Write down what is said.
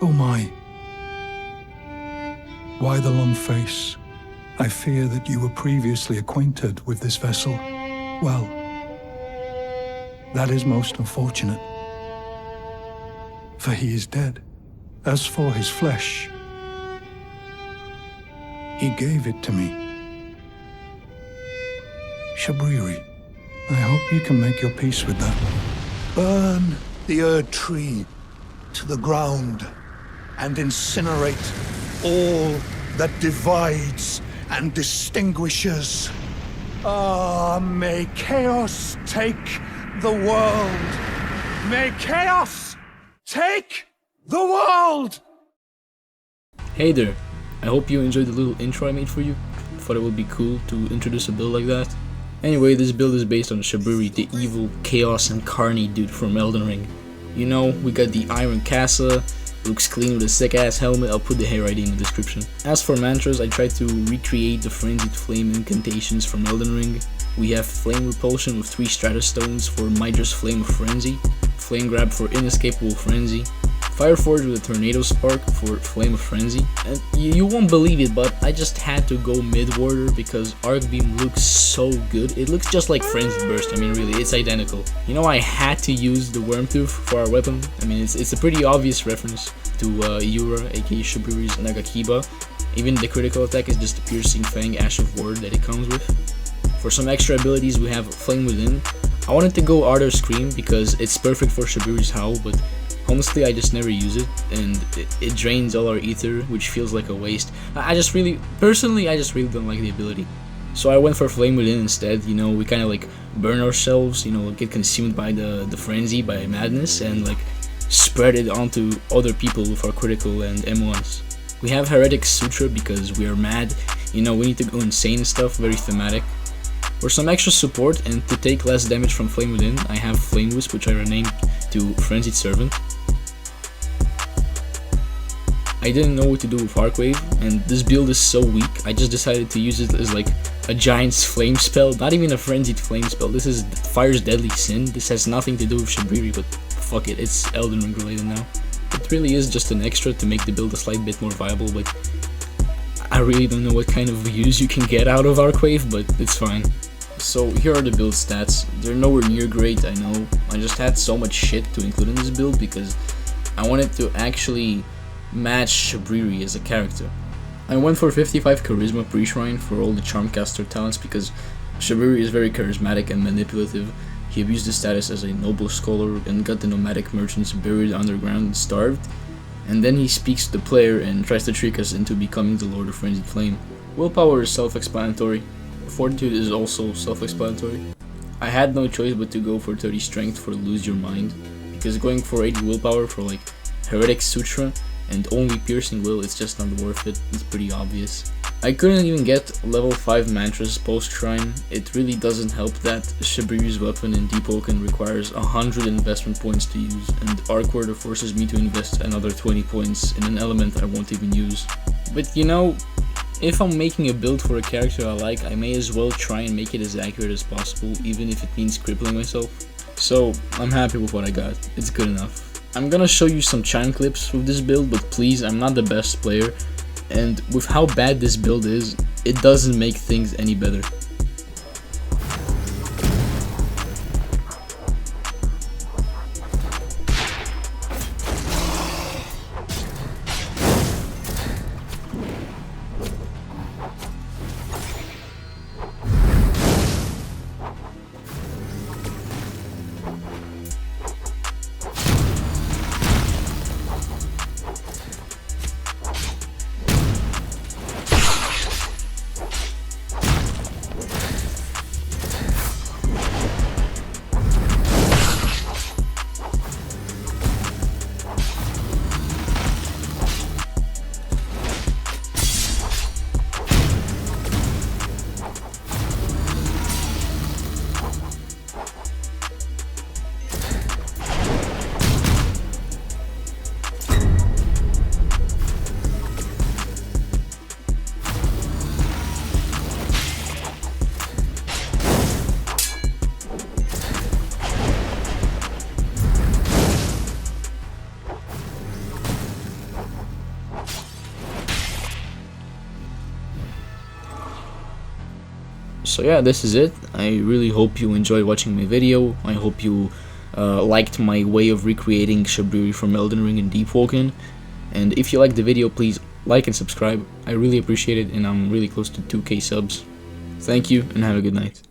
Oh my. Why the long face? I fear that you were previously acquainted with this vessel. Well, that is most unfortunate, for he is dead. As for his flesh, he gave it to me. SHABRIRI, I hope you can make your peace with that. Burn the Erd Tree to the ground and incinerate all that divides and distinguishes. May chaos take the world. May chaos take the world! Hey there, I hope you enjoyed the little intro I made for you. Thought it would be cool to introduce a build like that. Anyway, this build is based on SHABRIRI, the evil Chaos Incarnate dude from Elden Ring. You know, we got the Iron Casa, looks clean with a sick ass helmet. I'll put the hair ID in the description. As for mantras, I tried to recreate the Frenzied Flame incantations from Elden Ring. We have Flame Repulsion with 3 Stratus Stones for Midra's Flame of Frenzy, Flame Grab for Inescapable Frenzy, Fire Forge with a Tornado Spark for Flame of Frenzy, and you won't believe it, but I just had to go mid-warder because Arc Beam looks so good. It looks just like Frenzied Burst. I mean, really, it's identical. You know, I had to use the Worm Tooth for our weapon. I mean, it's a pretty obvious reference to YURA, aka SHABRIRI's Nagakiba. Even the critical attack is just a Piercing Fang Ash of Ward that it comes with. For some extra abilities, we have Flame Within. I wanted to go Ardor Scream because it's perfect for SHABRIRI's Howl, but honestly, I just never use it, and it drains all our ether, which feels like a waste. Personally, I just really don't like the ability. So I went for Flame Within instead. You know, we kind of like burn ourselves, you know, get consumed by the frenzy, by madness, and like spread it onto other people with our critical and M1s. We have Heretic Sutra because we are mad. You know, we need to go insane and stuff, very thematic. For some extra support and to take less damage from Flame Within, I have Flame Wisp, which I renamed to Frenzied Servant. I didn't know what to do with Arcwave, and this build is so weak, I just decided to use it as like a Giant's Flame spell, not even a Frenzied Flame spell. This is Fire's Deadly Sin. This has nothing to do with SHABRIRI, but fuck it, it's Elden Ring related now. It really is just an extra to make the build a slight bit more viable, but I really don't know what kind of use you can get out of Arcwave, but it's fine. So here are the build stats. They're nowhere near great, I know. I just had so much shit to include in this build because I wanted to actually match SHABRIRI as a character. I went for 55 Charisma pre-shrine for all the Charmcaster talents because SHABRIRI is very charismatic and manipulative. He abused his status as a noble scholar and got the nomadic merchants buried underground and starved. And then he speaks to the player and tries to trick us into becoming the Lord of Frenzied Flame. Willpower is self-explanatory. Fortitude is also self-explanatory. I had no choice but to go for 30 Strength for Lose Your Mind, because going for 80 Willpower for like Heretic Sutra and only Piercing Will, it's just not worth it. It's pretty obvious. I couldn't even get level 5 mantras post shrine. It really doesn't help that SHABRIRI's weapon in Deepwoken requires 100 investment points to use, and Arc Warder forces me to invest another 20 points in an element I won't even use. But you know, if I'm making a build for a character I like, I may as well try and make it as accurate as possible, even if it means crippling myself. So I'm happy with what I got. It's good enough. I'm gonna show you some chime clips with this build, but please, I'm not the best player, and with how bad this build is, it doesn't make things any better. So yeah, this is it. I really hope you enjoyed watching my video. I hope you liked my way of recreating SHABRIRI from Elden Ring and Deepwoken. And if you liked the video, please like and subscribe. I really appreciate it, and I'm really close to 2K subs. Thank you, and have a good night.